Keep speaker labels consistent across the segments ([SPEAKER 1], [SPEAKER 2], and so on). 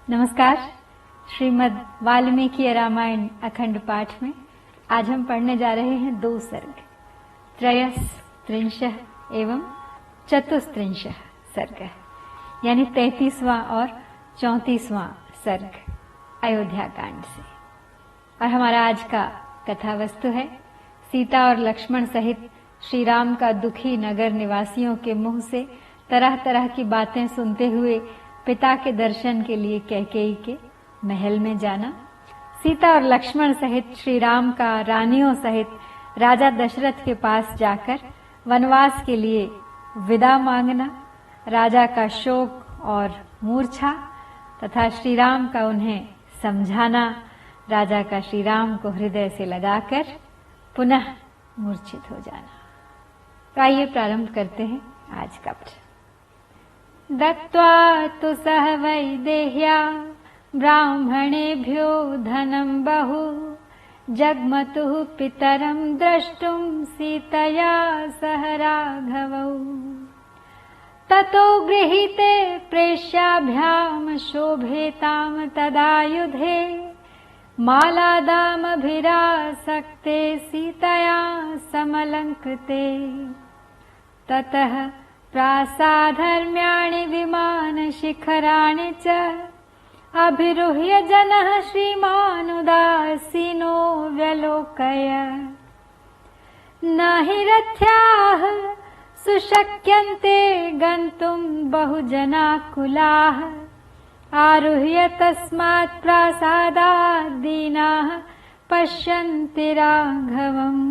[SPEAKER 1] नमस्कार। श्रीमद् वाल्मीकि रामायण अखंड पाठ में आज हम पढ़ने जा रहे हैं 2 सर्ग, त्रयस त्रिंशः एवं चतुस्त्रिंशः सर्ग, यानी 33वां और 34वां सर्ग अयोध्या कांड से। और हमारा आज का कथा वस्तु है सीता और लक्ष्मण सहित श्री राम का दुखी नगर निवासियों के मुंह से तरह तरह की बातें सुनते हुए पिता के दर्शन के लिए कैकेयी के महल में जाना, सीता और लक्ष्मण सहित श्री राम का रानियों सहित राजा दशरथ के पास जाकर वनवास के लिए विदा मांगना, राजा का शोक और मूर्छा तथा श्री राम का उन्हें समझाना, राजा का श्री राम को हृदय से लगाकर पुनः मूर्छित हो जाना। तो आइए प्रारंभ करते हैं आज का पाठ। दत्त्वा तु सह वैदेह्या ब्राह्मणेभ्यो धनं बहु जग्मतुः पितरं द्रष्टुं सीतया सह राघवौ। ततो गृहीते प्रेष्याभ्यां शोभेतां तदायुधे मालादामभिरासक्ते सीतया समलङ्कृते। ततः प्रासाधर्म्याणि विमानशिखराणि च अभिरुह्य जनः श्रीमानुदासीनो व्यलोकय। न हि रथ्याः सुशक्यन्ते गन्तुं बहुजनाकुलाः आरुह्य तस्मात् प्रासादात् दीनाः पश्यन्ति राघवम्।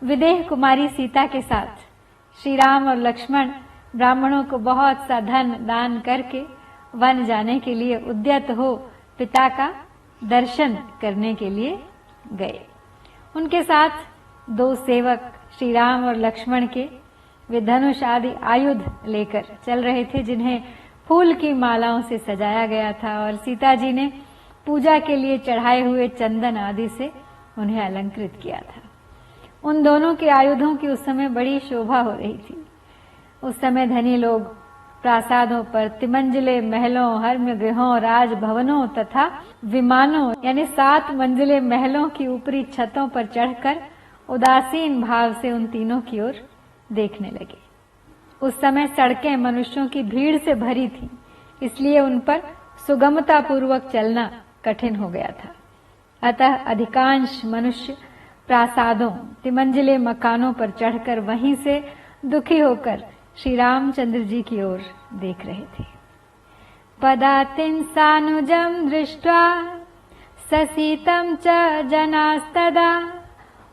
[SPEAKER 1] विदेह कुमारी सीता के साथ श्री राम और लक्ष्मण ब्राह्मणों को बहुत सा धन दान करके वन जाने के लिए उद्यत हो पिता का दर्शन करने के लिए गए। उनके साथ 2 सेवक श्री राम और लक्ष्मण के वे धनुष आदि आयुध लेकर चल रहे थे, जिन्हें फूल की मालाओं से सजाया गया था और सीता जी ने पूजा के लिए चढ़ाए हुए चंदन आदि से उन्हें अलंकृत किया था। उन दोनों के आयुधों की उस समय बड़ी शोभा हो रही थी। उस समय धनी लोग प्रासादों पर तिमंजिले महलों, हर्म्यगृहों, राजभवनों तथा विमानों यानी 7 मंजिले महलों की ऊपरी छतों पर चढ़कर उदासीन भाव से उन तीनों की ओर देखने लगे। उस समय सड़कें मनुष्यों की भीड़ से भरी थी, इसलिए उन पर सुगमता पूर्वक चलना कठिन हो गया था। अतः अधिकांश मनुष्य प्रासादों, तिमंजिले मकानों पर चढ़कर वहीं से दुखी होकर श्री रामचंद्र जी की ओर देख रहे थे। पदातिं सानुजं दृष्ट्वा ससीतं च जनास्तदा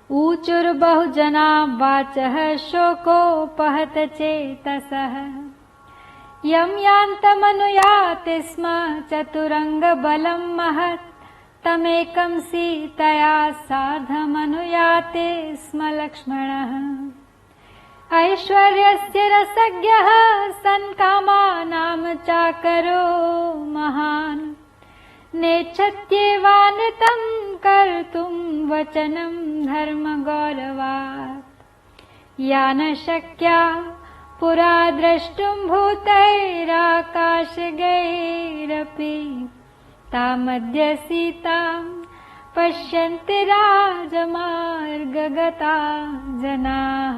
[SPEAKER 1] ऊचुर्बहुजना वाचः शोकोपहत चेतसः। यं यान्तमनुयाति स्म चतुरंगबलं महत् तमेकं सीतया सार्धमनुयाते स्म लक्ष्मणः। ऐश्वर्यस्य रसज्ञः सन् कामानां चाकरो महान् नेच्छत्येवानृतं कर्तुं वचनं धर्मगौरवात्। या न शक्या पुरा द्रष्टुं भूतैराकाशगैरपि तामद्य सीतां पश्यन्ति राजमार्गगता जनाः।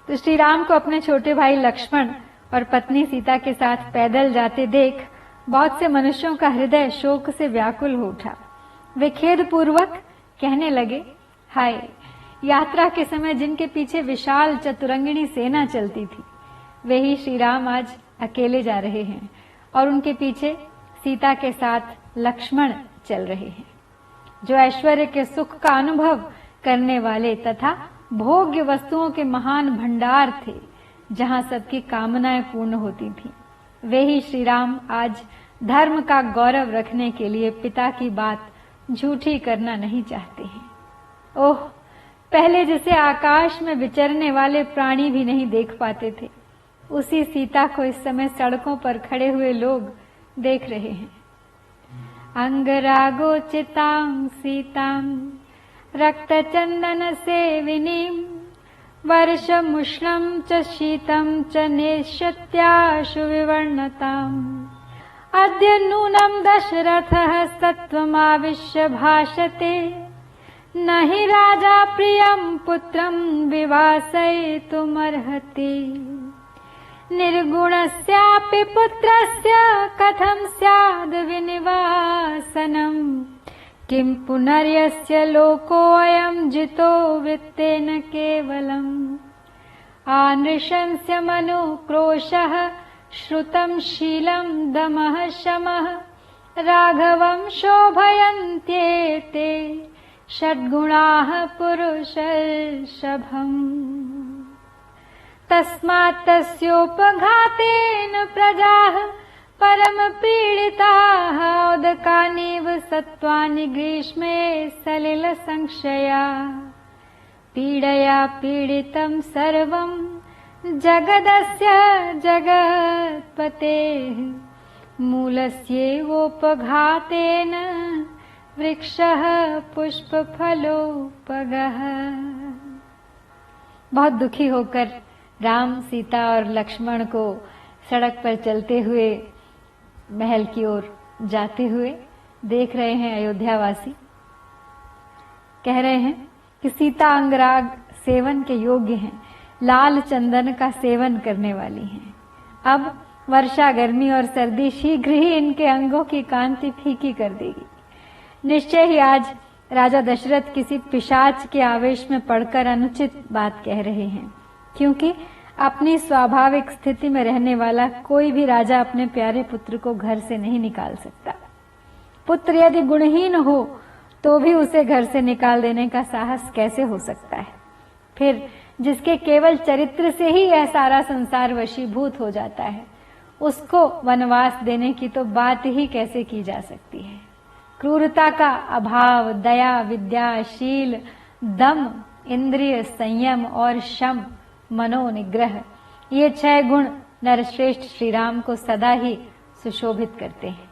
[SPEAKER 1] तो श्री राम को अपने छोटे भाई लक्ष्मण और पत्नी सीता के साथ पैदल जाते देख बहुत से मनुष्यों का हृदय शोक से व्याकुल हो उठा। वे खेद पूर्वक कहने लगे, हाय, यात्रा के समय जिनके पीछे विशाल चतुरंगिणी सेना चलती थी, वे ही श्री राम आज अकेले जा रहे हैं और उनके पीछे सीता के साथ लक्ष्मण चल रहे हैं, जो ऐश्वर्य के सुख का अनुभव करने वाले तथा भोग्य वस्तुओं के महान भंडार थे, जहां सबकी कामनाएं पूर्ण होती थी। वे ही श्री राम आज धर्म का गौरव रखने के लिए पिता की बात झूठी करना नहीं चाहते हैं। ओह, पहले जिसे आकाश में विचरने वाले प्राणी भी नहीं देख पाते थे, उसी सीता को इस समय सड़कों पर खड़े हुए लोग देख रहे हैं। अंगरागोचितां सीतां रक्तचंदन सेविनीं वर्षमुष्णं च शीतं च नेष्यत्याशु विवर्णताम्। अद्य नूनं दशरथः सत्त्वमाविश्य भाषते, न हि राजा प्रियं पुत्रं विवासयितुमर्हति। निर्गुणस्यापि पुत्रस्य कथं स्याद् विनिवासनम्, किं पुनर्यस्य लोकोऽयं जितो वित्तेन केवलम्। आनृशंस्य मनुक्रोशः श्रुतं शीलं दमः शमः, राघवं शोभयन्त्येते षड्गुणाः पुरुषर्षभम्। तस्मात् तस्योपघातेन प्रजाः परमपीडिताः, उदकानीव सत्त्वानि ग्रीष्मे सलिलसंक्षया। पीडया पीडितं सर्वं जगदस्य जगत्पतेः, मूलस्यैवोपघातेन वृक्षः पुष्पफलोपगः। बहुत दुखी होकर राम, सीता और लक्ष्मण को सड़क पर चलते हुए महल की ओर जाते हुए देख रहे हैं अयोध्यावासी। कह रहे हैं कि सीता अंगराग सेवन के योग्य हैं, लाल चंदन का सेवन करने वाली हैं। अब वर्षा, गर्मी और सर्दी शीघ्र ही इनके अंगों की कांति फीकी कर देगी। निश्चय ही आज राजा दशरथ किसी पिशाच के आवेश में पड़कर अनुचित बात कह रहे हैं, क्योंकि अपनी स्वाभाविक स्थिति में रहने वाला कोई भी राजा अपने प्यारे पुत्र को घर से नहीं निकाल सकता। पुत्र यदि गुणहीन हो तो भी उसे घर से निकाल देने का साहस कैसे हो सकता है? फिर जिसके केवल चरित्र से ही यह सारा संसार वशीभूत हो जाता है, उसको वनवास देने की तो बात ही कैसे की जा सकती है? क्रूरता का अभाव, दया, विद्या, शील, दम, इंद्रिय संयम और शम, मनोनिग्रह, ये 6 गुण नरश्रेष्ठ श्री राम को सदा ही सुशोभित करते हैं।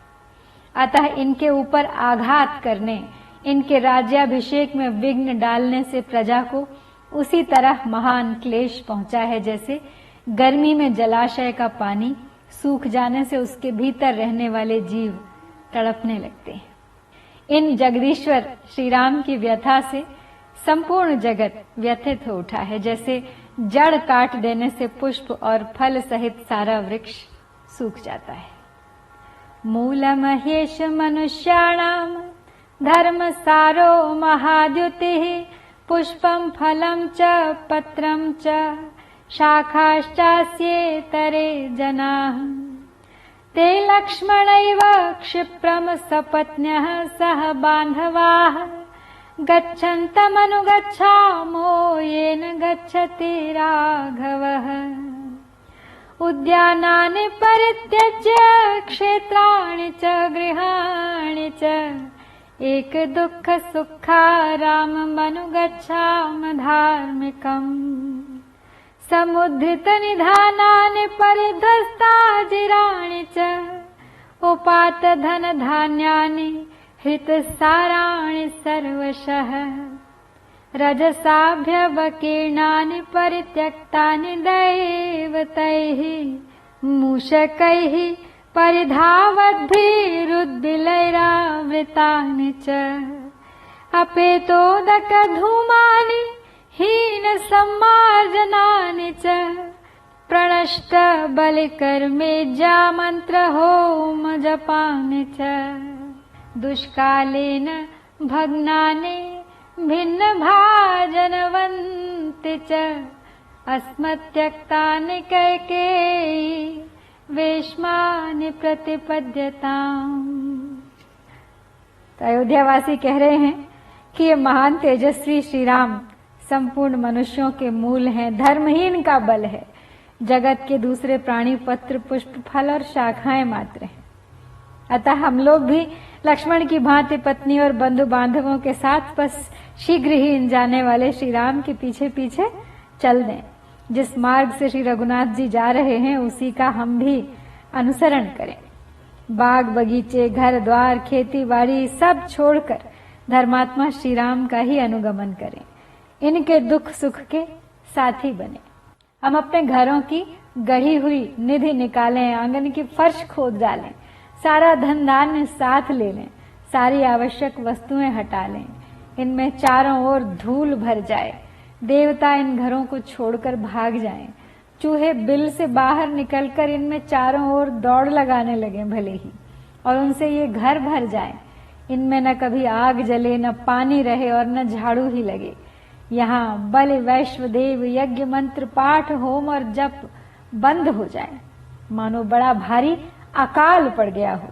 [SPEAKER 1] अतः इनके ऊपर आघात करने, इनके राज्याभिषेक में विघ्न डालने से प्रजा को उसी तरह महान क्लेश पहुंचा है जैसे गर्मी में जलाशय का पानी सूख जाने से उसके भीतर रहने वाले जीव तड़पने लगते हैं। इन जगदीश्वर श्री राम की व्यथा से संपूर्ण जगत व्यथित हो उठा है, जैसे जड़ काट देने से पुष्प और फल सहित सारा वृक्ष सूख जाता है। मूलमहेश मनुष्याणाम धर्म सारो महाद्युतिः, पुष्पं फलं च पत्रं च शाखाश्चास्येतरे जनाः। ते लक्ष्मणैव क्षिप्रं सपत्न्यः सह बान्धवाः, गच्छन्तमनुगच्छामो येन गच्छति राघवः। उद्यानानि परित्यज्य क्षेत्राणि च गृहाणि च, एक दुःख सुखाराममनुगच्छाम धार्मिकम्। समुद्धृतनिधानानि परिध्वस्ताजिराणि च, उपातधनधान्यानि हृतसाराणि सर्वशः। रजसाभ्यवकीर्णानि परित्यक्तानि दैवतैः, मूषकैः परिधावद्भिरुद्बिलैरावृतानि च। अपेतोदकधूमानि हीनसम्मार्जनानि च, प्रणष्टबलिकर्मेज्यामन्त्रहोम जपानि च। दुष्कालेन भग्नानि भिन्नभाजनवन्ति च, अस्मत्यक्तानि कैकेयी वेश्मानि प्रतिपद्यताम्। तो अयोध्यावासी कह रहे हैं कि ये महान तेजस्वी श्री राम संपूर्ण मनुष्यों के मूल हैं, धर्महीन का बल है। जगत के दूसरे प्राणी पत्र, पुष्प, फल और शाखाएं मात्र हैं। अतः हम लोग भी लक्ष्मण की भांति पत्नी और बंधु बांधवों के साथ बस शीघ्र ही इन जाने वाले श्री राम के पीछे पीछे चल दें। जिस मार्ग से श्री रघुनाथ जी जा रहे हैं उसी का हम भी अनुसरण करें। बाग बगीचे, घर द्वार, खेती बाड़ी सब छोड़कर धर्मात्मा श्री राम का ही अनुगमन करें। इनके दुख सुख के साथी बने। हम अपने घरों की गढ़ी हुई निधि निकालें, आंगन की फर्श खोद डालें, सारा धन धान्य साथ ले लें, सारी आवश्यक वस्तुएं हटा लें, इनमें चारों ओर धूल भर जाए, देवता इन घरों को छोड़कर भाग जाएं, चूहे बिल से बाहर निकलकर इनमें चारों ओर दौड़ लगाने लगे भले ही, और उनसे ये घर भर जाए, इनमें न कभी आग जले, न पानी रहे और न झाड़ू ही लगे। यहाँ बलि वैश्वदेव यज्ञ मंत्र पाठ होम और जप बंद हो जाए, मानो बड़ा भारी अकाल पड़ गया हो।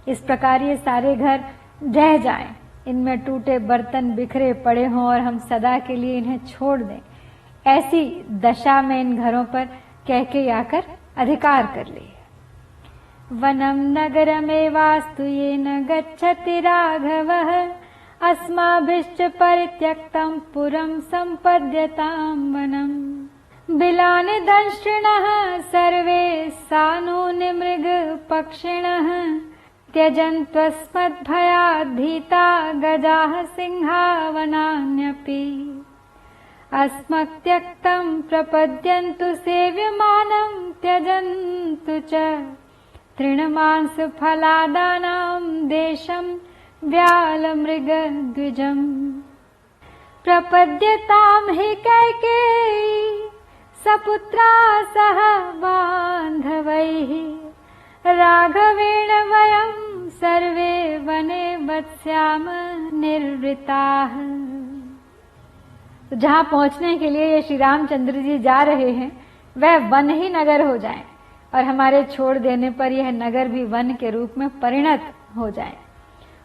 [SPEAKER 1] इस प्रकार ये सारे घर ढह जाएं, इनमें टूटे बर्तन बिखरे पड़े हों और हम सदा के लिए इन्हें छोड़ दें। ऐसी दशा में इन घरों पर कैकेयी आकर अधिकार कर ले। वनम नगरमेवास्तु येन गच्छति राघवः, अस्माभिश्च परित्यक्तं पुरं सम्पद्यतां वनम्। बिलानि दंष्ट्रिणः सर्वे सानूनि मृगपक्षिणः, त्यजन्त्वस्मद्भयात् भीता गजाः सिंहावनान्यपि। अस्मत्यक्तं प्रपद्यन्तु सेव्यमानं, त्यजन्तु च तृणमांसफलादानां देशं व्यालमृगद्विजम्। प्रपद्यतां हि कैकेयी सपुत्रा सह बान्धवैः, राघवेण वयं सर्वे वने वत्स्याम निर्वृताः। जहाँ पहुँचने के लिए ये श्री रामचंद्र जी जा रहे हैं वह वन ही नगर हो जाए, और हमारे छोड़ देने पर यह नगर भी वन के रूप में परिणत हो जाए।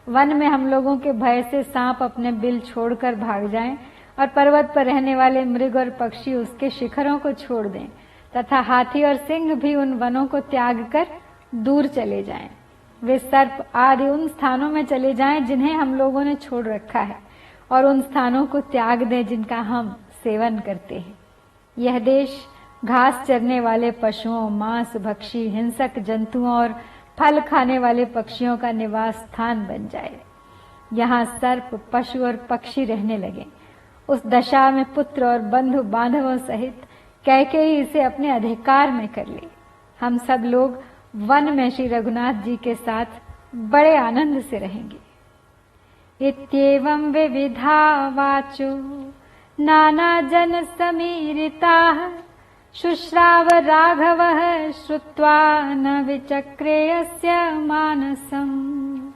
[SPEAKER 1] वन में हम लोगों के भय से सांप अपने बिल छोड़कर भाग जाएं, और पर्वत पर रहने वाले मृग और पक्षी उसके शिखरों को छोड़ दें, तथा हाथी और सिंह भी उन वनों को त्याग कर दूर चले जाएं। वे सर्प आदि उन स्थानों में चले जाएं जिन्हें हम लोगों ने छोड़ रखा है, और उन स्थानों को त्याग दें जिनका हम सेवन करते हैं। यह देश घास चरने वाले पशुओं, मांस भक्षी हिंसक जंतुओं और फल खाने वाले पक्षियों का निवास स्थान बन जाए। यहाँ सर्प, पशु और पक्षी रहने लगे। उस दशा में पुत्र और बंधु बांधवों सहित कैकेयी इसे अपने अधिकार में कर ले। हम सब लोग वन में श्री रघुनाथ जी के साथ बड़े आनंद से रहेंगे। इत्येवं विविधा वाचो नाना जन समीरिताः, शुश्राव राघवः श्रुत्वा न विचक्रे यस्य मानसम्।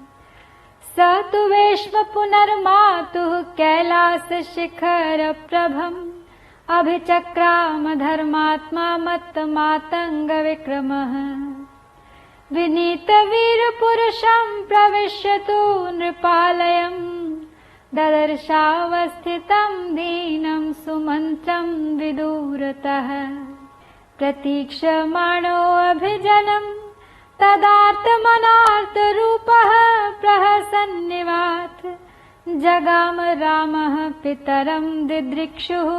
[SPEAKER 1] स तु वेश्म पुनर्मातुः कैलास शिखर प्रभम्, अभिचक्राम धर्मात्मा मत्त मातंग विक्रमः। विनीत वीर पुरुषं प्रविश्य तु नृपालयम्, ददर्शावस्थितं दीनं सुमन्त्रं विदूरतः। प्रतीक्षमाणोऽभिजनं तदार्तमनार्तरूपः, प्रहसन्निवात जगाम रामः पितरं दिदृक्षुः,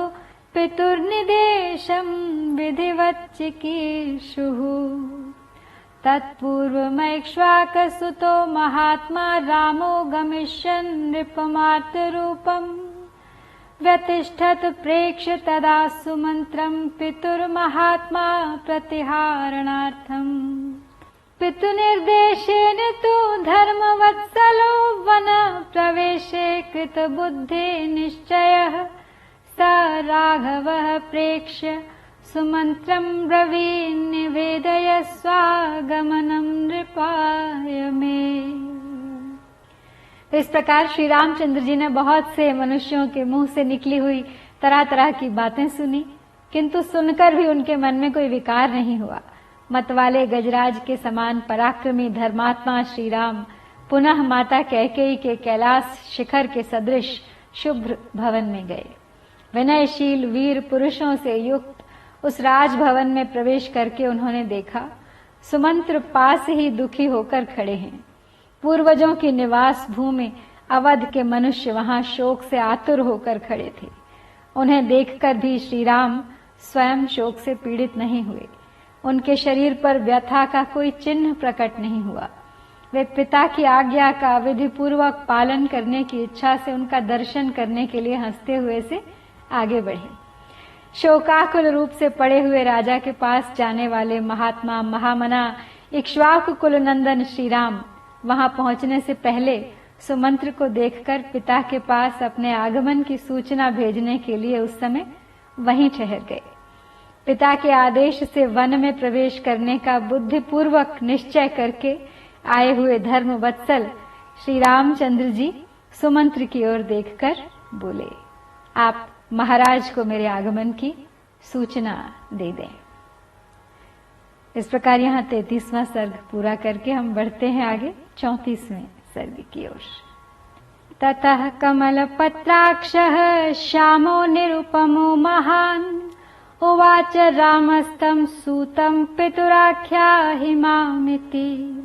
[SPEAKER 1] पितुर्निदेशं विधिवच्चिकीर्षुः। तत्पूर्वमैक्ष्वाकसुतो महात्मा रामो गमिष्यन् नृपमार्तरूपम्, व्यतिष्ठत् प्रेक्ष्य तदा सुमन्त्रं पितुर्महात्मा प्रतिहारणार्थम्। पितुनिर्देशेन तु धर्मवत्सलो वन प्रवेशे कृतबुद्धि निश्चयः, स राघवः प्रेक्ष्य सुमंत्रं ब्रवीन् निवेदय स्वागमनं नृपाय मे। इस प्रकार श्री रामचंद्र जी ने बहुत से मनुष्यों के मुंह से निकली हुई तरह तरह की बातें सुनी, किंतु सुनकर भी उनके मन में कोई विकार नहीं हुआ। मतवाले गजराज के समान पराक्रमी धर्मात्मा श्री राम पुनः माता कैकेयी के कैलाश शिखर के सदृश शुभ्र भवन में गए। विनयशील वीर पुरुषों से युक्त उस राजभवन में प्रवेश करके उन्होंने देखा सुमंत्र पास ही दुखी होकर खड़े हैं। पूर्वजों की निवास भूमि अवध के मनुष्य वहां शोक से आतुर होकर खड़े थे। उन्हें देखकर भी श्री राम स्वयं शोक से पीड़ित नहीं हुए। उनके शरीर पर व्यथा का कोई चिन्ह प्रकट नहीं हुआ। वे पिता की आज्ञा का विधि पूर्वक पालन करने की इच्छा से उनका दर्शन करने के लिए हंसते हुए से आगे बढ़े। शोकाकुल रूप से पड़े हुए राजा के पास जाने वाले महात्मा महामना इक्ष्वाकु कुल नंदन श्री राम वहां पहुंचने से पहले सुमंत्र को देखकर पिता के पास अपने आगमन की सूचना भेजने के लिए उस समय वहीं ठहर गए। पिता के आदेश से वन में प्रवेश करने का बुद्धिपूर्वक निश्चय करके आए हुए धर्म वत्सल श्री रामचंद्र जी सुमंत्र की ओर देखकर बोले, आप महाराज को मेरे आगमन की सूचना दे दें। इस प्रकार यहाँ 33वां सर्ग पूरा करके हम बढ़ते हैं आगे 34वें सर्ग की ओर। ततः कमलपत्राक्षः श्यामो निरुपमो महान् उवाच रामस्तं सूतं पितुराख्याहि मामिति।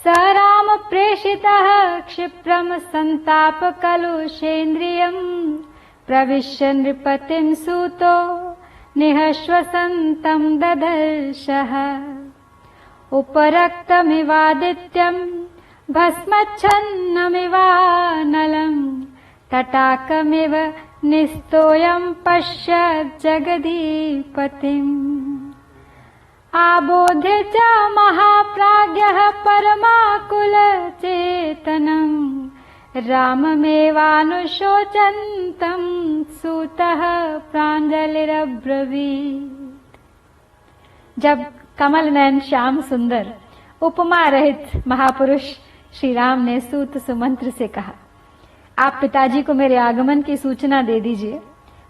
[SPEAKER 1] स राम प्रेषितः क्षिप्रं सन्तापकलुषेन्द्रियम् प्रविश्य नृपतिं सूतो निःश्वसन्तं ददर्शः। उपरक्तमिवादित्यं भस्मच्छन्नमिवानलम् तटाकमिव निस्तोयं पश्यत् जगदीपतिम्। आबोध्य च महाप्राज्ञः परमाकुलचेतनम् राममेवानुशोचन्तं सूतः प्राञ्जलिरब्रवीत्। जब कमल नयन श्याम सुंदर उपमा रहित महापुरुष श्री राम ने सूत सुमंत्र से कहा, आप पिताजी को मेरे आगमन की सूचना दे दीजिए।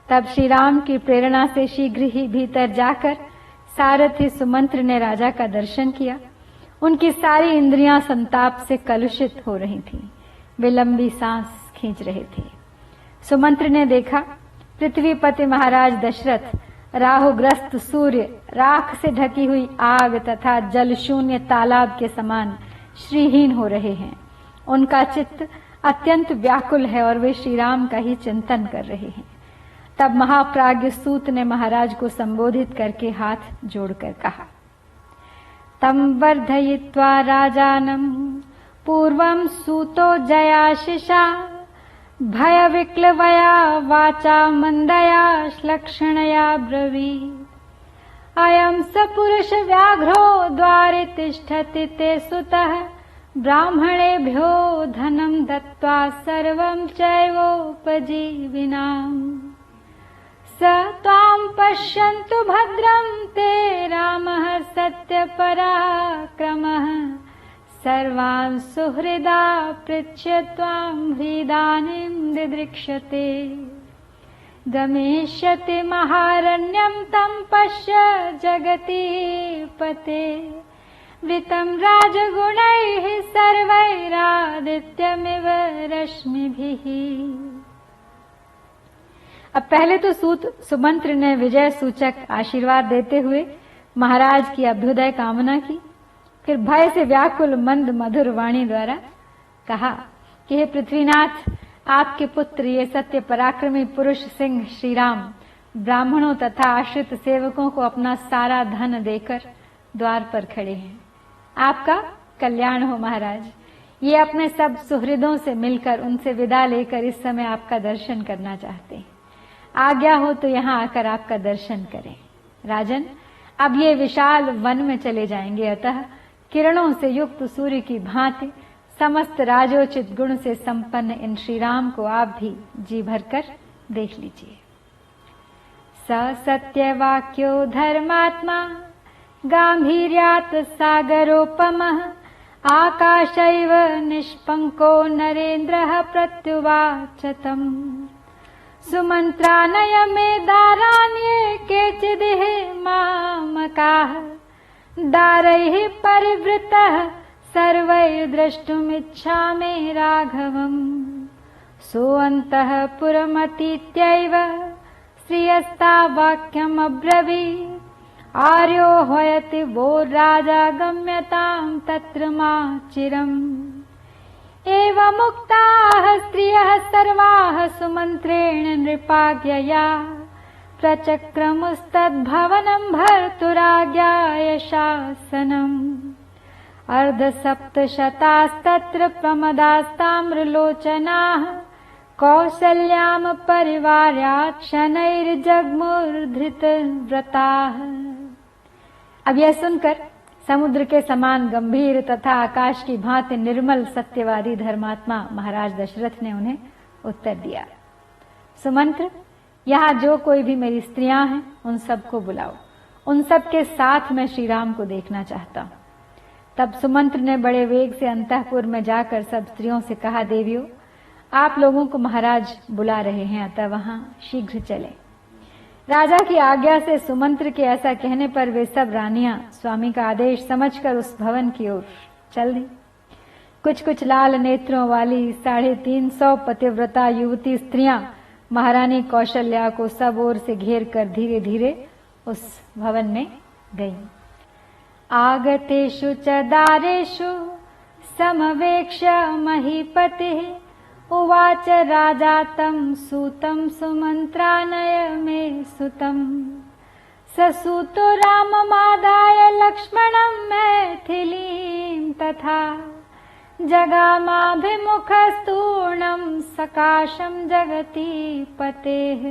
[SPEAKER 1] तब श्री राम की प्रेरणा से शीघ्र ही भीतर जाकर सारथी सुमंत्र ने राजा का दर्शन किया। उनकी सारी इंद्रियां संताप से कलुषित हो रही थीं। वे लंबी सांस खींच रहे थे। सुमंत्र ने देखा पृथ्वीपति महाराज दशरथ राहुग्रस्त सूर्य, राख से ढकी हुई आग तथा जल शून्य तालाब के समान श्रीहीन हो रहे हैं। उनका चित्त अत्यंत व्याकुल है और वे श्री राम का ही चिंतन कर रहे हैं। तब महाप्राज्ञ सूत ने महाराज को संबोधित करके हाथ जोड़कर कहा, तम वर्धयित्वा राजानम पूर्वं सूतो जयाशिषा भय विक्लवया वाचा मंदया श्लक्षणया ब्रवीत्। अयं स पुरुष व्याघ्रो द्वारे तिष्ठति ते सुतः ब्राह्मणेभ्यो धनं दत्त्वा सर्वं चैवोपजीविनाम्। स त्वां पश्यन्तु भद्रं ते रामः सत्यपराक्रमः सर्वान् सुहृदा पृच्छ्य त्वां ह्रीदानीं दिदृक्षते। गमिष्यति महारण्यं तं पश्य जगतीपते वृतं राजगुणैः सर्वैरादित्यमिव रश्मिभिः। अब पहले तो सूत सुमंत्र ने विजय सूचक आशीर्वाद देते हुए महाराज की अभ्युदय कामना की। फिर भय से व्याकुल मंद मधुर वाणी द्वारा कहा कि हे पृथ्वीनाथ, आपके पुत्र ये सत्य पराक्रमी पुरुष सिंह श्री राम ब्राह्मणों तथा आश्रित सेवकों को अपना सारा धन देकर द्वार पर खड़े हैं। आपका कल्याण हो महाराज। ये अपने सब सुहृदों से मिलकर उनसे विदा लेकर इस समय आपका दर्शन करना चाहते हैं। आज्ञा हो तो यहाँ आकर आपका दर्शन करें। राजन, अब ये विशाल वन में चले जाएंगे, अतः किरणों से युक्त सूर्य की भांति समस्त राजोचित गुण से संपन्न इन श्री राम को आप भी जी भरकर देख लीजिए। स सत्यवाक्यो धर्मात्मा गांभीर्यात् सागरोपमः आकाशैव निष्पंको नरेन्द्रः प्रत्युवाच तम्। सुमन्त्रानय मे दाराण्ये केचिदिह मामकाः दारैः परिवृतः सर्वैः द्रष्टुमिच्छामि राघवम्। सोऽन्तःपुरमतीत्यैव श्रियस्तावाक्यमब्रवीत् आर्यो ह्वयति वो राजा गम्यतां तत्र मा चिरम्। एवमुक्ताः स्त्रियः सर्वाः सुमन्त्रेण नृपाज्ञया प्रचक्रमुस्तद्भवनं भर्तुराज्ञाय शासनम्। अर्धसप्तशतास्तत्र प्रमदास्ताम्रलोचनाः कौसल्याम परिवार्यात् शनैर्जग्मुर्धृत व्रताः। अब यह सुनकर समुद्र के समान गंभीर तथा आकाश की भांति निर्मल सत्यवादी धर्मात्मा महाराज दशरथ ने उन्हें उत्तर दिया, सुमंत्र, यहाँ जो कोई भी मेरी स्त्रियां हैं उन सबको बुलाओ, उन सब के साथ मैं श्री राम को देखना चाहता हूं। तब सुमंत्र ने बड़े वेग से अंतःपुर में जाकर सब स्त्रियों से कहा, देवियों, आप लोगों को महाराज बुला रहे हैं, अतः वहां शीघ्र चले। राजा की आज्ञा से सुमंत्र के ऐसा कहने पर वे सब रानियां स्वामी का आदेश समझकर उस भवन की ओर चल दी। कुछ कुछ लाल नेत्रों वाली 350 पतिव्रता युवती स्त्रियां महारानी कौशल्या को सब ओर से घेर कर धीरे धीरे उस भवन में गईं। आगतेषु च दारेषु समवेक्ष महीपतिः उवाच राजा तं सूतं सुमन्त्रानय मे सुतं। ससूतो राममादाय लक्ष्मणं मैथिलीं तथा जगामाभिमुखस्तूर्णं सकाशं जगति पतेः।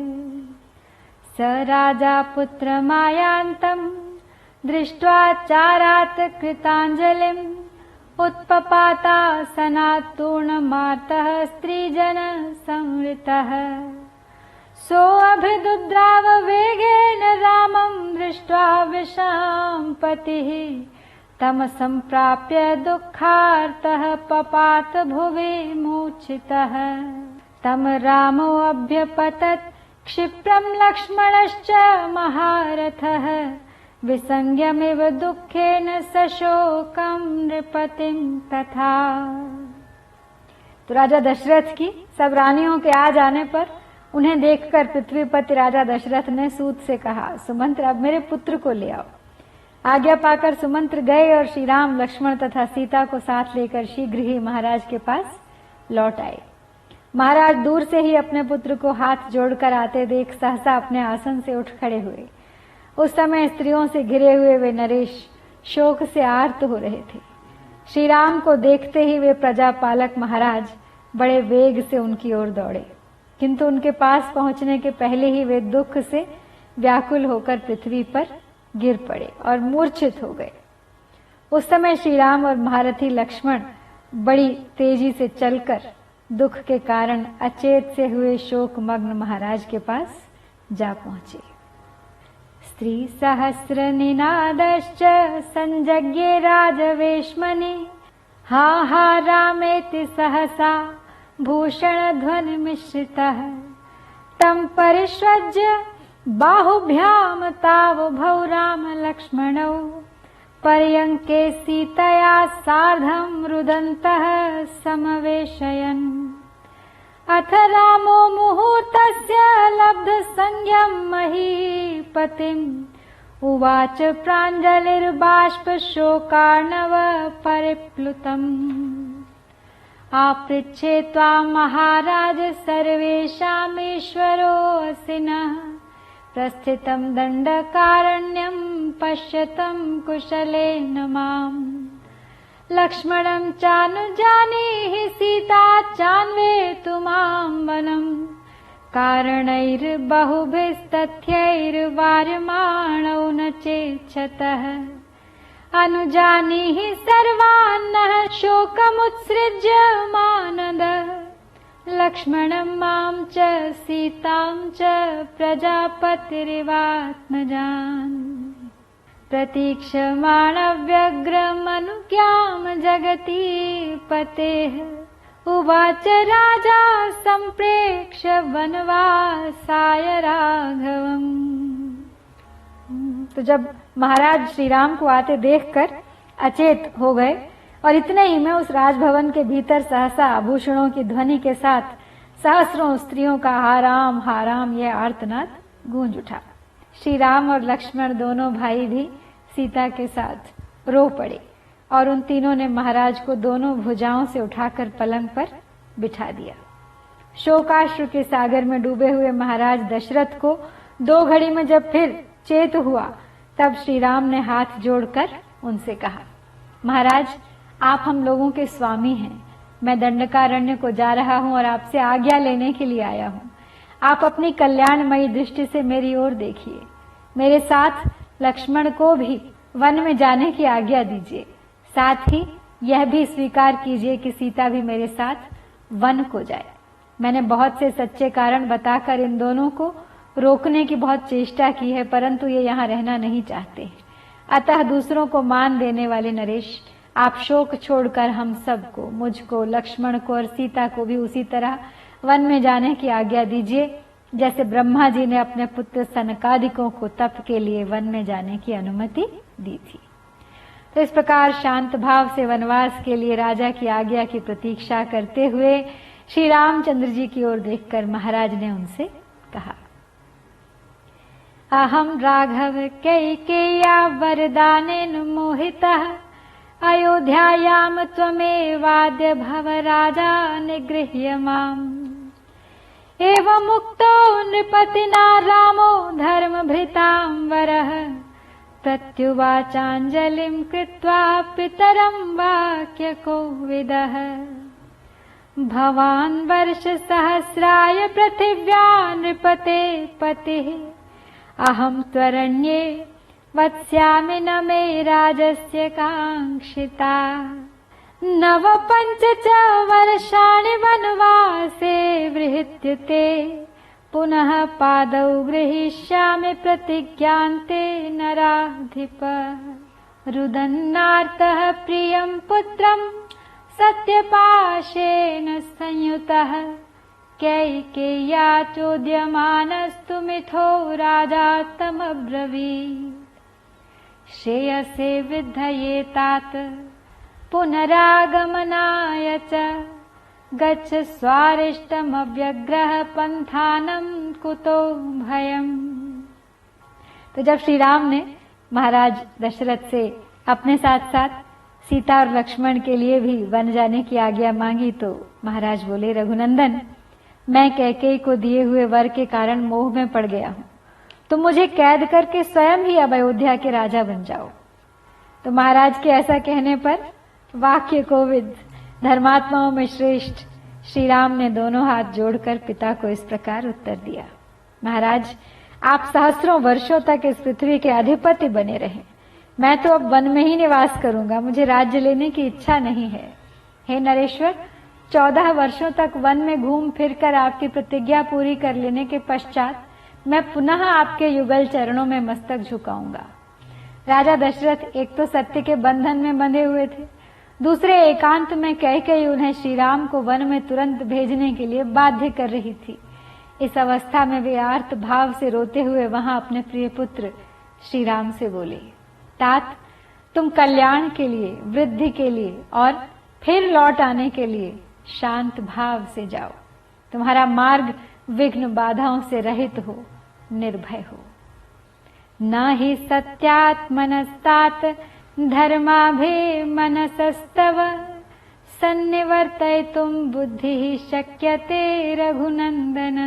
[SPEAKER 1] स राजा पुत्रमायान्तं दृष्ट्वा चारात् कृताञ्जलिम् उत्पपातासनात्तूर्णमार्तः स्त्रीजन संवृतः। सोऽभिदुद्राव वेगेन रामं दृष्ट्वा विषां पतिः। तम संप्राप्य दुःखार्तः पपात भुवि मूर्छितः। तम रामो अभ्यपतत् क्षिप्रं लक्ष्मणश्च महारथः। विसंज्ञमिव दुःखेन सशोकं नृपतिं तथा। तो राजा दशरथ की सब रानियों के आ जाने पर उन्हें देखकर पृथ्वीपति राजा दशरथ ने सूत से कहा, सुमंत्र, अब मेरे पुत्र को ले आओ। आज्ञा पाकर सुमंत्र गए और श्री राम, लक्ष्मण तथा सीता को साथ लेकर शीघ्र ही महाराज के पास लौट आए। महाराज दूर से ही अपने पुत्र को हाथ जोड़कर आते देख सहसा अपने आसन से उठ खड़े हुए। उस समय स्त्रियों से घिरे हुए वे नरेश शोक से आर्त हो रहे थे। श्री राम को देखते ही वे प्रजापालक महाराज बड़े वेग से उनकी ओर दौड़े, किंतु उनके पास पहुंचने के पहले ही वे दुख से व्याकुल होकर पृथ्वी पर गिर पड़े और मूर्छित हो गए। उस समय श्री राम और महारथी लक्ष्मण बड़ी तेजी से चलकर दुख के कारण अचेत से हुए शोकमग्न महाराज के पास जा पहुंचे। स्त्री सहस्र निनादश्च संजज्ञे राजवेश्मनि। हा हा रामेति सहसा भूषण ध्वनि मिश्रितः। तम परिष्वज्य बाहुभ्याम तावुभौ राम लक्ष्मणौ। पर्यङ्के सीतया सार्धं रुदन्तः समवेशयन्। अथ रामो मुहूर्तस्य लब्ध संज्ञं महीपतिम्। उवाच प्राञ्जलिर्बाष्प शोकार्णव परिप्लुतम्। आपृच्छे त्वां महाराज सर्वेषामीश्वरोऽसि नः। प्रस्थितं दण्डकारण्यं पश्यतं कुशलेन माम्। लक्ष्मणं चानुजानीहि सीता चान्वेतु मां वनम्। कारणैर्बहुभिस्तथ्यैर्वार्यमाणौ न चेच्छतः। अनुजानीहि सर्वान्नः शोकमुत्सृज्य मानदः। लक्ष्मणं मां च सीतां च प्रजापतिरिवात्मजान्। प्रतीक्षमाणव्यग्रमनुज्ञां जगति पतेः। उवाच राजा सम्प्रेक्ष्य वनवासाय राघवम्। तो जब महाराज श्री राम को आते देखकर अचेत हो गए और इतने ही में उस राजभवन के भीतर सहसा आभूषणों की ध्वनि के साथ सहस्रों स्त्रियों का हा राम यह आर्तनाद गूंज उठा। श्री राम और लक्ष्मण दोनों भाई भी सीता के साथ रो पड़े और उन तीनों ने महाराज को दोनों भुजाओं से उठाकर पलंग पर बिठा दिया। शोकाश्रु के सागर में डूबे हुए महाराज दशरथ को 2 घड़ी में जब फिर चेत हुआ तब श्री राम ने हाथ जोड़कर उनसे कहा, महाराज, आप हम लोगों के स्वामी हैं, मैं दंडकारण्य को जा रहा हूं और आपसे आज्ञा लेने के लिए आया हूं। आप अपनी कल्याणमयी दृष्टि से मेरी ओर देखिए। मेरे साथ लक्ष्मण को भी वन में जाने की आज्ञा दीजिए। साथ ही यह भी स्वीकार कीजिए कि सीता भी मेरे साथ वन को जाए। मैंने बहुत से सच्चे कारण बताकर इन दोनों को रोकने की बहुत चेष्टा की है, परंतु ये यहाँ रहना नहीं चाहते। अतः दूसरों को मान देने वाले नरेश, आप शोक छोड़कर हम सबको, मुझको, लक्ष्मण को और सीता को भी उसी तरह वन में जाने की आज्ञा दीजिए जैसे ब्रह्मा जी ने अपने पुत्र सनकादिकों को तप के लिए वन में जाने की अनुमति दी थी। तो इस प्रकार शांत भाव से वनवास के लिए राजा की आज्ञा की प्रतीक्षा करते हुए श्री रामचंद्र जी की ओर देखकर महाराज ने उनसे कहा, अहम राघव कैकेय्या वरदानेन मोहितः अयोध्यायाम त्वमेवाद्य भव राजा निगृह्य माम्। एवमुक्तो नृपतिना रामो धर्मभृतां वरः प्रत्युवाचाञ्जलिं कृत्वा पितरं वाक्यकोविदः। भवान् वर्षसहस्राय पृथिव्या नृपते पतिः अहं त्वरण्ये वत्स्यामि न मे राजस्य काङ्क्षिता। नवपञ्च च वर्षाणि वनवासे विहृत्य पुनः पादौ गृहीष्यामि प्रतिज्ञान्ते नराधिप। रुदन्नार्तः प्रियं पुत्रं सत्यपाशेन संयुतः कैकेय्या चोद्यमानस्तु मिथो राजा तमब्रवीत्। श्रेयसे विद्धयेतात पुनरागमनाय च गच्छ स्वारिष्टमव्यग्रह पंथानं कुतो भयम्। तो जब श्री राम ने महाराज दशरथ से अपने साथ साथ सीता और लक्ष्मण के लिए भी वन जाने की आज्ञा मांगी तो महाराज बोले, रघुनंदन, मैं कैकेयी को दिए हुए वर के कारण मोह में पड़ गया हूं। तुम मुझे कैद करके स्वयं ही अब अयोध्या के राजा बन जाओ। तो महाराज के ऐसा कहने पर वाक्य कोविद, धर्मात्माओं में श्रेष्ठ श्री राम ने दोनों हाथ जोड़कर पिता को इस प्रकार उत्तर दिया, महाराज, आप सहस्रों वर्षों तक इस पृथ्वी के अधिपति बने रहे। मैं तो अब वन में ही निवास करूंगा, मुझे राज्य लेने की इच्छा नहीं है। हे नरेश्वर, 14 वर्षों तक वन में घूम फिरकर आपकी प्रतिज्ञा पूरी कर लेने के पश्चात मैं पुनः आपके युगल चरणों में मस्तक झुकाऊंगा। राजा दशरथ एक तो सत्य के बंधन में बंधे हुए थे, दूसरे एकांत में कैकेयी उन्हें श्री राम को वन में तुरंत भेजने के लिए बाध्य कर रही थी। इस अवस्था में वे आर्त भाव से रोते हुए वहां अपने प्रिय पुत्र श्री राम से बोले, तात, तुम कल्याण के लिए, वृद्धि के लिए और फिर लौट आने के लिए शांत भाव से जाओ। तुम्हारा मार्ग विघ्न बाधाओं से रहित हो, निर्भय हो। न हि सत्यात्मनस्तात धर्माभे मनसस्तव सन्निवर्तयितुं बुद्धिः शक्यते रघुनन्दन।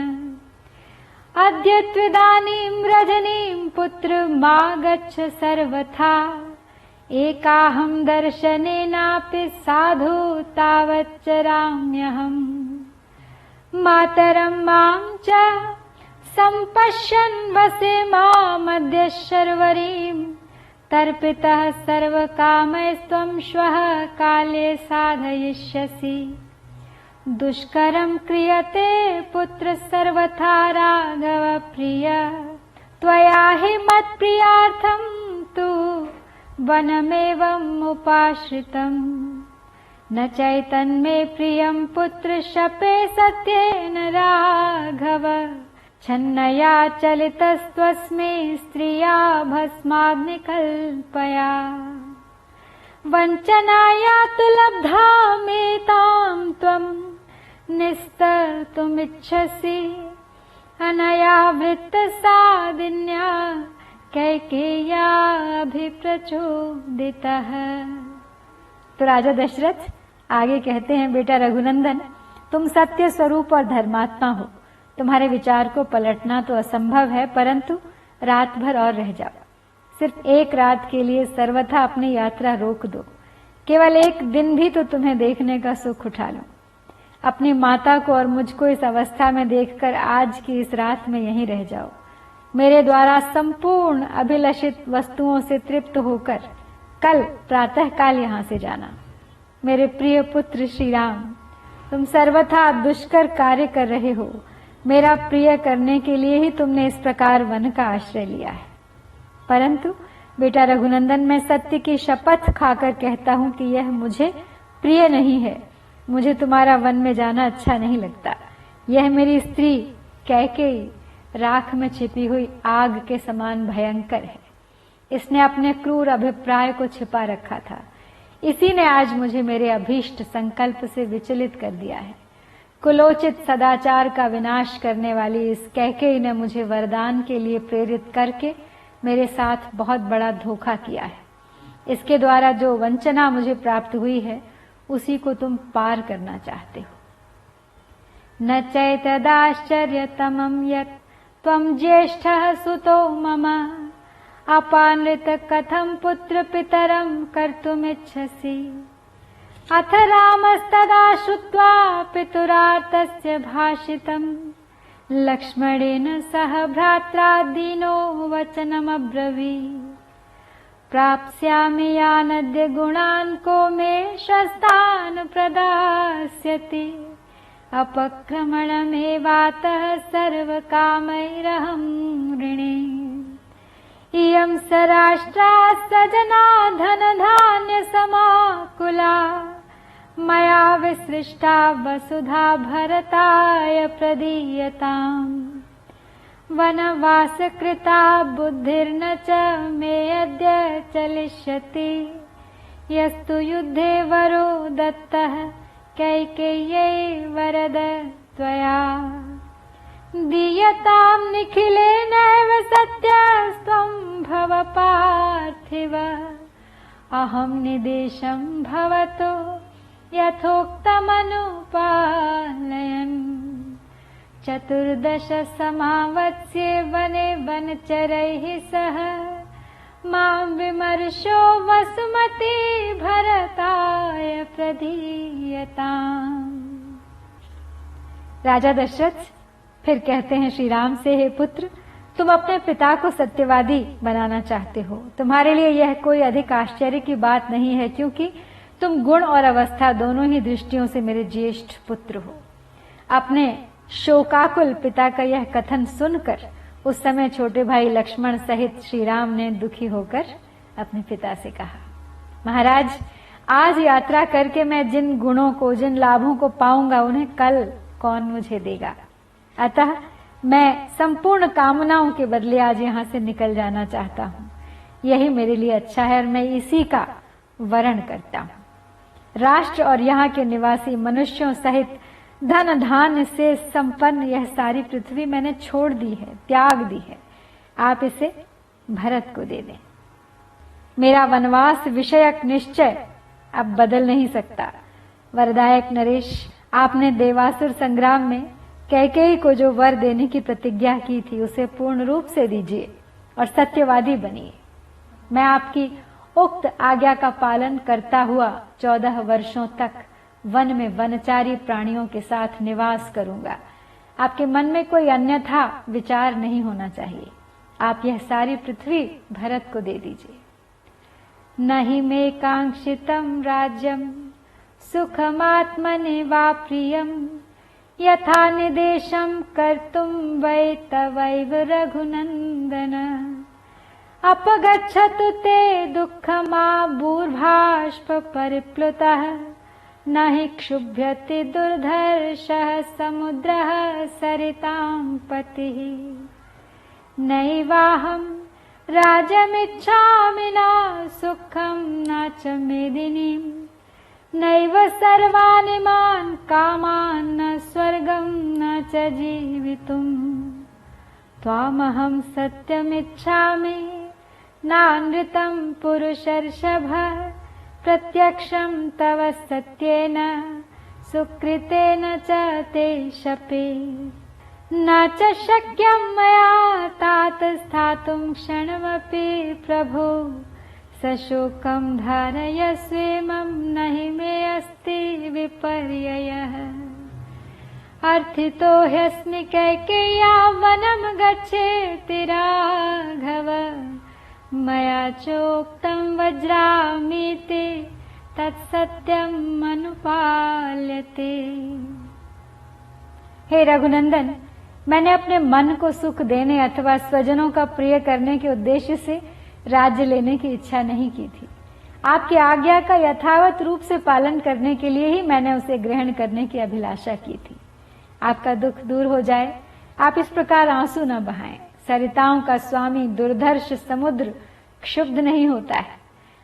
[SPEAKER 1] अद्य त्विदानीं रजनीं पुत्र मा गच्छ सर्वथा एकाहं दर्शनेनापि साधु तावच्चराम्यहम्। मातरं मां च सम्पश्यन् वसे मामद्य शर्वरीम् तर्पितः सर्वकामैस्त्वं श्वः काले साधयिष्यसि। दुष्करं क्रियते पुत्र सर्वथा राघव प्रिय त्वया हि मत्प्रियार्थं तु वनमेवम् उपाश्रितम्। न चैतन्मे प्रियं पुत्र शपे सत्येन राघव छन्नया चलितस्त्वस्मै स्त्रिया भस्माग्निकल्पया। वञ्चनाया तु लब्धामेतां त्वं निस्तर्तुमिच्छसि अनया वृत्तसादिन्या कैकेय्या अभिप्रचोदितः। तो राजा दशरथ आगे कहते हैं, बेटा रघुनंदन, तुम सत्य स्वरूप और धर्मात्मा हो। तुम्हारे विचार को पलटना तो असंभव है, परंतु रात भर और रह जाओ। सिर्फ एक रात के लिए सर्वथा अपनी यात्रा रोक दो। केवल एक दिन भी तो तुम्हें देखने का सुख उठा लो। अपनी माता को और मुझको इस अवस्था में देखकर आज की इस रात में यहीं रह जाओ। मेरे द्वारा संपूर्ण अभिलषित वस्तुओं से तृप्त होकर कल प्रातःकाल यहां से जाना। मेरे प्रिय पुत्र श्री राम, तुम सर्वथा दुष्कर कार्य कर रहे हो। मेरा प्रिय करने के लिए ही तुमने इस प्रकार वन का आश्रय लिया है। परंतु बेटा रघुनंदन, मैं सत्य की शपथ खाकर कहता हूं कि यह मुझे प्रिय नहीं है। मुझे तुम्हारा वन में जाना अच्छा नहीं लगता। यह मेरी स्त्री कैकेयी राख में छिपी हुई आग के समान भयंकर है। इसने अपने क्रूर अभिप्राय को छिपा रखा था। इसी ने आज मुझे मेरे अभीष्ट संकल्प से विचलित कर दिया है। कुलोचित सदाचार का विनाश करने वाली इस कैकेयी ने मुझे वरदान के लिए प्रेरित करके मेरे साथ बहुत बड़ा धोखा किया है। इसके द्वारा जो वंचना मुझे प्राप्त हुई है उसी को तुम पार करना चाहते हो। न चैतदाश्चर्यतमं यत् त्वं ज्येष्ठः सुतो मम अपानृत कथं पुत्र पितरं कर्तुमिच्छसि। अथ रामस्तदा श्रुत्वा पितुरार्तस्य भाषितं लक्ष्मणेन सह भ्रात्रा दीनो वचनमब्रवीत्। प्राप्स्यामि यानद्य गुणान् को मे शस्तान् प्रदास्यति। अपक्रमणमेवातः सर्वकामैरहं ऋणी। इयं स राष्ट्रा सजना धनधान्य समाकुला मया विसृष्टा वसुधा भरताय प्रदीयताम्। वनवासकृता बुद्धिर्न च मे अद्य चलिष्यति। यस्तु युद्धे वरो दत्तः कैकेय्यै वरद त्वया। दीयतां निखिलेनैव सत्यस्त्वं भव पार्थिव। अहं निदेशं भवतो यथोक्तमनुपालयन्। 14 समावत्स्ये वने वनचरैः सह मां विमर्शो वसुमती भरताय प्रदीयताम्। राजा दशरथ फिर कहते हैं श्री राम से, हे पुत्र, तुम अपने पिता को सत्यवादी बनाना चाहते हो। तुम्हारे लिए यह कोई अधिक आश्चर्य की बात नहीं है, क्योंकि तुम गुण और अवस्था दोनों ही दृष्टियों से मेरे ज्येष्ठ पुत्र हो। अपने शोकाकुल पिता का यह कथन सुनकर उस समय छोटे भाई लक्ष्मण सहित श्री राम ने दुखी होकर अपने पिता से कहा, महाराज, आज यात्रा करके मैं जिन गुणों को, जिन लाभों को पाऊंगा, उन्हें कल कौन मुझे देगा। अतः मैं संपूर्ण कामनाओं के बदले आज यहाँ से निकल जाना चाहता हूँ। यही मेरे लिए अच्छा है और मैं इसी का वरण करता हूँ। राष्ट्र और यहाँ के निवासी मनुष्यों सहित धन धान्य से संपन्न यह सारी पृथ्वी मैंने छोड़ दी है, त्याग दी है। आप इसे भरत को दे दें। मेरा वनवास विषयक निश्चय अब बदल नहीं सकता। वरदायक नरेश, आपने देवासुर संग्राम में कैकेयी को जो वर देने की प्रतिज्ञा की थी उसे पूर्ण रूप से दीजिए और सत्यवादी बनिए। मैं आपकी उक्त आज्ञा का पालन करता हुआ 14 वर्षों तक वन में वनचारी प्राणियों के साथ निवास करूंगा। आपके मन में कोई अन्यथा विचार नहीं होना चाहिए। आप यह सारी पृथ्वी भरत को दे दीजिए। नहि मे कांक्षितं राज्यं सुखमात्मने वा प्रियं यथा निदेशं कर्तुं वै तवैव रघुनंदन। अपगच्छतु ते दुःखमा बूर्भाष्प परिप्लुतः न हि क्षुभ्यति दुर्धर्षः समुद्रः सरितां पतिः। नैवाहं राज्यमिच्छामि न सुखं न च मेदिनीं। नैव सर्वानिमान् कामान् न स्वर्गं न च जीवितुम्। त्वामहं सत्यमिच्छामि नानृतं पुरुषर्षभ। प्रत्यक्षं तव सत्येन सुकृतेन च ते शपे। न च शक्यं मया तात स्थातुं क्षणमपि प्रभो। सशोकं धारयस्वेमं विपर्ययः अर्थितो ह्यस्मि कैकेय्या वनं गच्छेति राघव मया चोक्तं वज्रामीति तत्सत्यम् अनुपाल्यते। हे रघुनंदन, मैंने अपने मन को सुख देने अथवा स्वजनों का प्रिय करने के उद्देश्य से राज्य लेने की इच्छा नहीं की थी। आपकी आज्ञा का यथावत रूप से पालन करने के लिए ही मैंने उसे ग्रहण करने की अभिलाषा की थी। आपका दुख दूर हो जाए, आप इस प्रकार आंसू न बहाएं। सरिताओं का स्वामी दुर्धर्ष समुद्र क्षुब्ध नहीं होता है,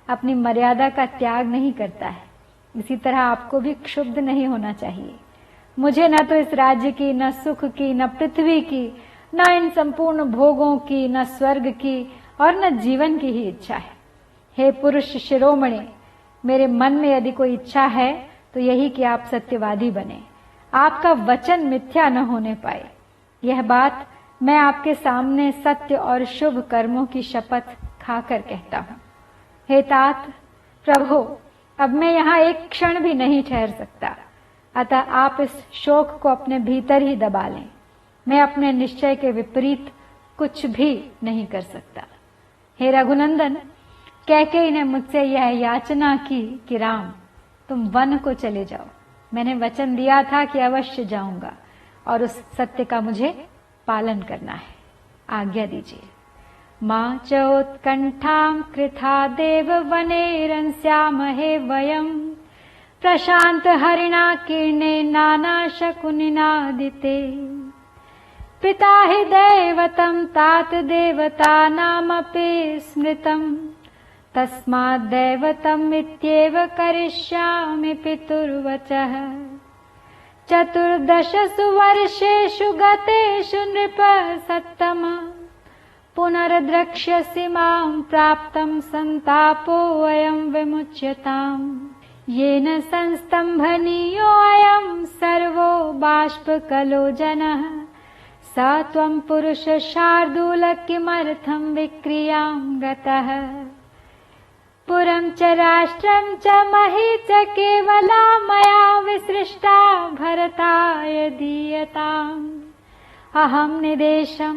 [SPEAKER 1] अपनी मर्यादा का त्याग नहीं करता है। इसी तरह आपको भी क्षुब्ध नहीं होना चाहिए। मुझे न तो इस राज्य की, न सुख की, न पृथ्वी की, न इन संपूर्ण भोगों की, न स्वर्ग की और न जीवन की ही इच्छा है। हे पुरुष शिरोमणि, मेरे मन में यदि कोई इच्छा है तो यही कि आप सत्यवादी बने, आपका वचन मिथ्या न होने पाए। यह बात मैं आपके सामने सत्य और शुभ कर्मों की शपथ खाकर कहता हूँ। हे तात प्रभु, अब मैं यहाँ एक क्षण भी नहीं ठहर सकता, अतः आप इस शोक को अपने भीतर ही दबा लें। मैं अपने निश्चय के विपरीत कुछ भी नहीं कर सकता। हे रघुनंदन, कैकेयी ने मुझसे यह याचना की कि राम, तुम वन को चले जाओ। मैंने वचन दिया था कि अवश्य जाऊंगा और उस सत्य का मुझे पालन करना है। आज्ञा दीजिए। मां चोत्कंठां कृथा देव वनेरंस्यामहे वयम् प्रशांत हरिणा कीर्णे नाना शकुनिनादिते पिता हि दैवतं तात देवतानामपि स्मृतम् तस्माद् दैवतम् इत्येव करिष्यामि पितुर्वचः। 14 वर्षेषु गतेषु नृप सत्तम पुनर्द्रक्ष्यसि मां प्राप्तं संतापोऽयं विमुच्यताम् येन संस्तम्भनीयोऽयं सर्वो बाष्पकलो जनः स त्वं पुरुष शार्दूल किमर्थं विक्रियां गतः। पुरं च राष्ट्रं च मही च केवला मया विसृष्टा भरताय दीयताम् अहं निदेशं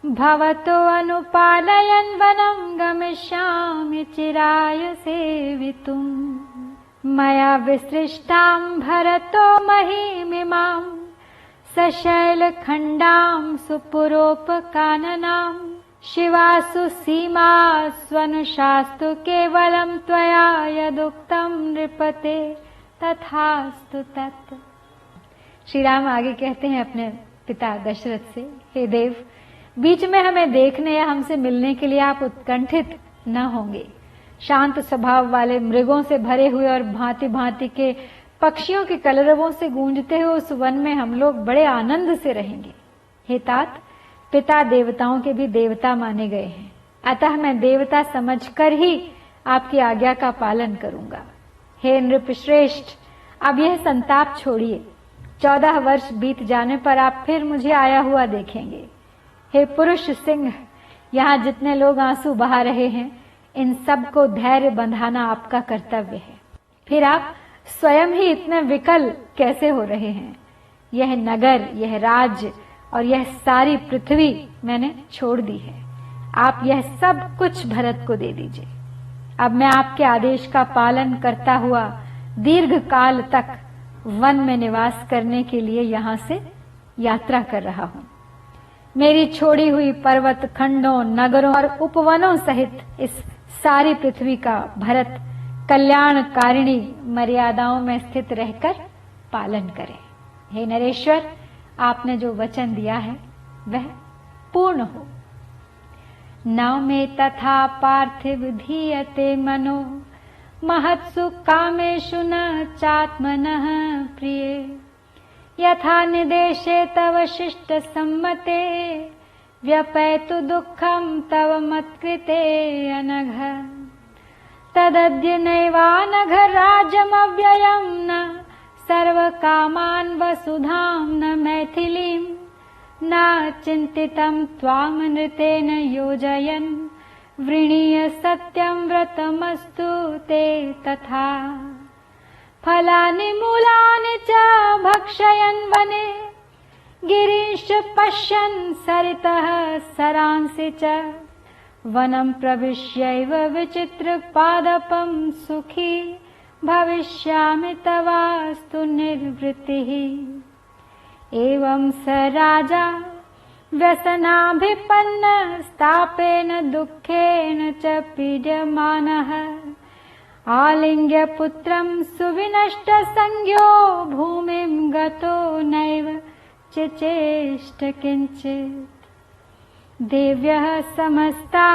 [SPEAKER 1] भवतो अनुपालयन् वनं गमिष्यामि चिराय सेवितुम् मया विसृष्टां भरतो महीमिमां सशैलखण्डां सुपुरोपकाननां शिवासु सीमास्वनुशास्तु केवलं त्वया यदुक्तं नृपते तथास्तु तत्। श्री राम आगे कहते हैं अपने पिता दशरथ से, हे देव, बीच में हमें देखने या हमसे मिलने के लिए आप उत्कंठित न होंगे। शांत स्वभाव वाले मृगों से भरे हुए और भांति भांति के पक्षियों के कलरवों से गूंजते हुए उस वन में हम लोग बड़े आनंद से रहेंगे। हे तात, पिता देवताओं के भी देवता माने गए हैं, अतः मैं देवता समझकर ही आपकी आज्ञा का पालन करूंगा। हे नृपश्रेष्ठ, अब यह संताप छोड़िए। 14 वर्ष बीत जाने पर आप फिर मुझे आया हुआ देखेंगे। हे पुरुष सिंह, यहाँ जितने लोग आंसू बहा रहे हैं, इन सब को धैर्य बंधाना आपका कर्तव्य है। फिर आप स्वयं ही इतने विकल कैसे हो रहे हैं? यह नगर, यह राज्य और यह सारी पृथ्वी मैंने छोड़ दी है। आप यह सब कुछ भरत को दे दीजिए। अब मैं आपके आदेश का पालन करता हुआ दीर्घ काल तक वन में निवास करने के लिए यहाँ से यात्रा कर रहा हूँ। मेरी छोड़ी हुई पर्वत खंडों, नगरों और उपवनों सहित इस सारी पृथ्वी का भरत कल्याणकारिणी मर्यादाओं में स्थित रहकर पालन करे। हे नरेश्वर, आपने जो वचन दिया है वह पूर्ण हो। न मे तथा पार्थिव धीयते मनो महत्सु कामेषु न चात्मनः प्रिये यथा निदेशे तव शिष्ट सम्मते व्यपैतु दुःखं तव मत्कृते अनघ तदद्य नैवानघ राज्यमव्ययं न सर्वकामान् वसुधां न मैथिलीं न चिन्तितं त्वामनृतेन योजयन् वृणीय सत्यं व्रतमस्तु ते तथा फलानि मूलानि च भक्षयन् वने गिरीश पश्यन् सरितः सरांसि च वनं प्रविश्यैव विचित्रपादपं सुखी भविष्यामि तवास्तु निर्वृतिः। एवं स राजा व्यसनाभिपन्नस्तापेन दुःखेन च पीड्यमानः आलिङ्ग्य पुत्रं सुविनष्टसंज्ञो भूमिं गतो नैव चिचेष्ट किञ्चित्। देव्यः समस्ता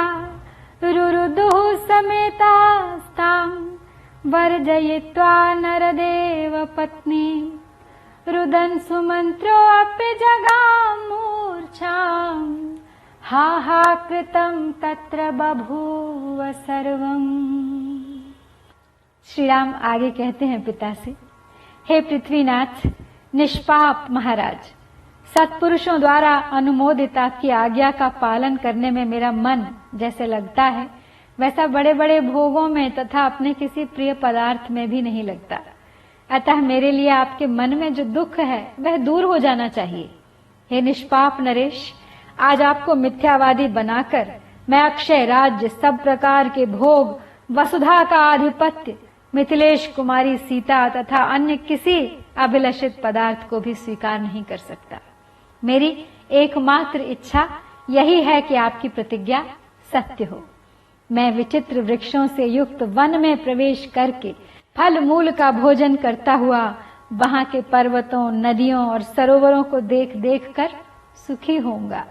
[SPEAKER 1] रुरुदुः समेतास्तां वर्जयित्वा नरदेव पत्नी रुदन् सुमन्त्रोऽपि जगामूर्छाम् हाहाकृतं तत्र बभूव सर्वम्। श्री राम आगे कहते हैं पिता से, हे पृथ्वीनाथ निष्पाप महाराज, सत्पुरुषों द्वारा अनुमोदित आपकी आज्ञा का पालन करने में मेरा मन जैसे लगता है वैसा बड़े बड़े भोगों में तथा अपने किसी प्रिय पदार्थ में भी नहीं लगता। अतः मेरे लिए आपके मन में जो दुख है वह दूर हो जाना चाहिए। हे निष्पाप नरेश, आज आपको मिथ्यावादी बनाकर मैं अक्षय राज्य, सब प्रकार के भोग, वसुधा का आधिपत्य, मिथिलेश कुमारी सीता तथा अन्य किसी अभिलषित पदार्थ को भी स्वीकार नहीं कर सकता। मेरी एकमात्र इच्छा यही है कि आपकी प्रतिज्ञा सत्य हो। मैं विचित्र वृक्षों से युक्त वन में प्रवेश करके फल मूल का भोजन करता हुआ वहां के पर्वतों, नदियों और सरोवरों को देख देख कर सुखी होऊंगा।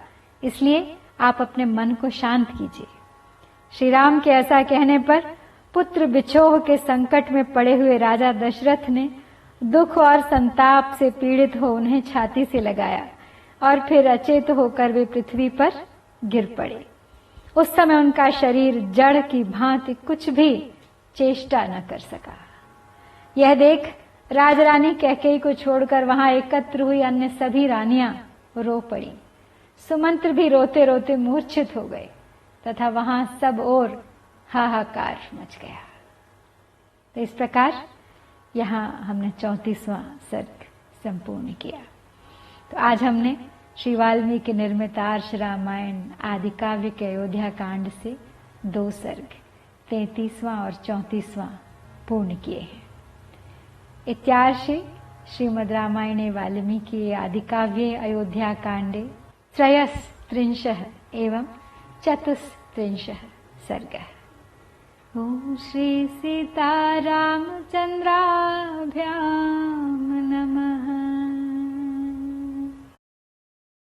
[SPEAKER 1] इसलिए आप अपने मन को शांत कीजिए। श्री राम के ऐसा कहने पर पुत्र बिछोह के संकट में पड़े हुए राजा दशरथ ने दुख और संताप से पीड़ित हो उन्हें छाती से लगाया और फिर अचेत होकर वे पृथ्वी पर गिर पड़े। उस समय उनका शरीर जड़ की भांति कुछ भी चेष्टा न कर सका। यह देख राजरानी कैकेयी को छोड़कर वहां एकत्र हुई अन्य सभी रानियां रो पड़ी। सुमंत्र भी रोते रोते मूर्छित हो गए तथा वहां सब ओर हाहाकार मच गया। तो इस प्रकार यहाँ हमने 34वां सर्ग संपूर्ण किया। तो आज हमने श्री वाल्मीकि निर्मित आर्ष रामायण आदि काव्य के अयोध्या कांड से 2 सर्ग 33वां और 34वां पूर्ण किए हैं। इत्यार्षे श्रीमद् रामायणे वाल्मीकि आदि काव्ये अयोध्या कांडे 33 एवं 34 सर्गः। ॐ श्री सीतारामचन्द्राभ्यां नमः।